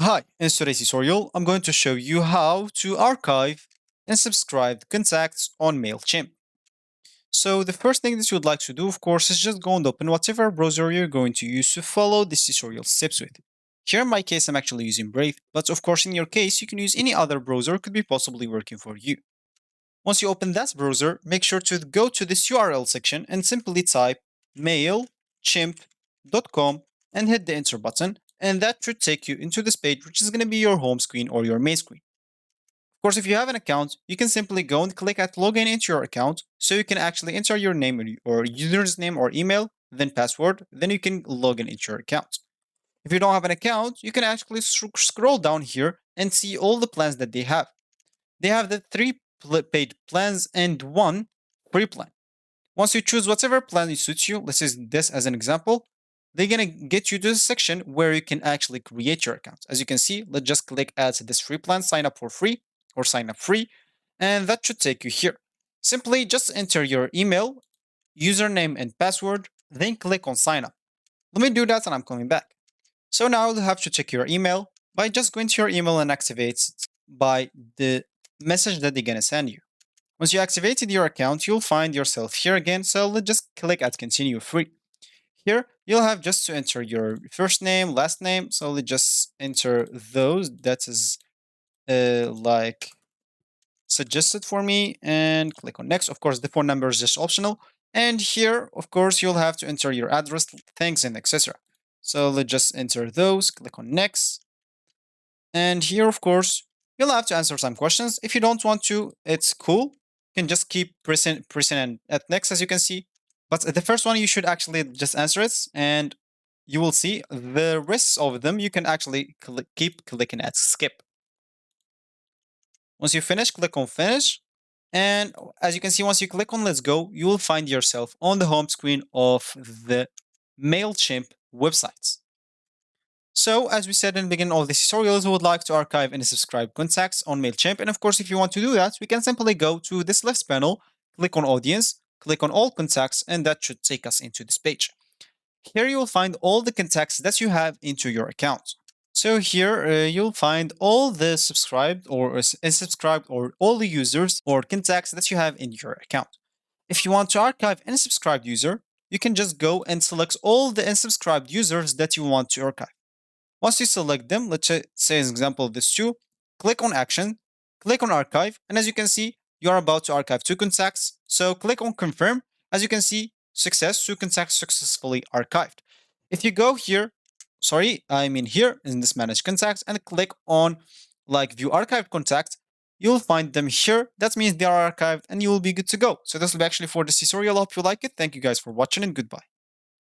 Hi, in today's tutorial, I'm going to show you how to archive and subscribe contacts on Mailchimp. So the first thing that you would like to do, of course, is just go and open whatever browser you're going to use to follow this tutorial steps with. Here in my case, I'm actually using Brave, but of course, in your case, you can use any other browser could be possibly working for you. Once you open that browser, make sure to go to this URL section and simply type mailchimp.com and hit the enter button, and that should take you into this page, which is going to be your home screen or your main screen. Of course, if you have an account, you can simply go and click at login into your account, so you can actually enter your name or user's name or email, then password, then you can log in into your account. If you don't have an account, you can actually scroll down here and see all the plans that they have. They have the 3 paid plans and 1 free plan. Once you choose whatever plan suits you, let's use this as an example, they're going to get you to the section where you can actually create your account. As you can see, let's just click add this free plan, sign up for free or sign up free, and that should take you here. Simply just enter your email, username and password, then click on sign up. Let me do that and I'm coming back. So now you'll have to check your email by just going to your email and activate it by the message that they're going to send you. Once you activated your account, you'll find yourself here again, so let's just click at continue free. Here, you'll have just to enter your first name, last name, so let's just enter those that is like suggested for me and click on next. Of course, the phone number is just optional. And here, of course, you'll have to enter your address, things, and etc. So let's just enter those, click on next. And here, of course, you'll have to answer some questions. If you don't want to, it's cool. You can just keep pressing at next, as you can see. But the first one, you should actually just answer it. And you will see the rest of them, you can actually keep clicking at skip. Once you finish, click on finish. And as you can see, once you click on let's go, you will find yourself on the home screen of the Mailchimp websites. So as we said in the beginning of this tutorials, we would like to archive and subscribe contacts on Mailchimp. And of course, if you want to do that, we can simply go to this left panel, click on audience, click on all contacts, and that should take us into this page. Here you will find all the contacts that you have into your account. So here you'll find all the subscribed or unsubscribed or all the users or contacts that you have in your account. If you want to archive an unsubscribed user, you can just go and select all the unsubscribed users that you want to archive. Once you select them, let's say as an example of this two, click on action, click on archive, and as you can see, you are about to archive 2 contacts. So click on confirm. As you can see, success, 2 contacts successfully archived. If you go here, here in this manage contacts and click on like view archived contacts, you'll find them here. That means they are archived and you will be good to go. So this will be actually for this tutorial. I hope you like it. Thank you guys for watching and goodbye.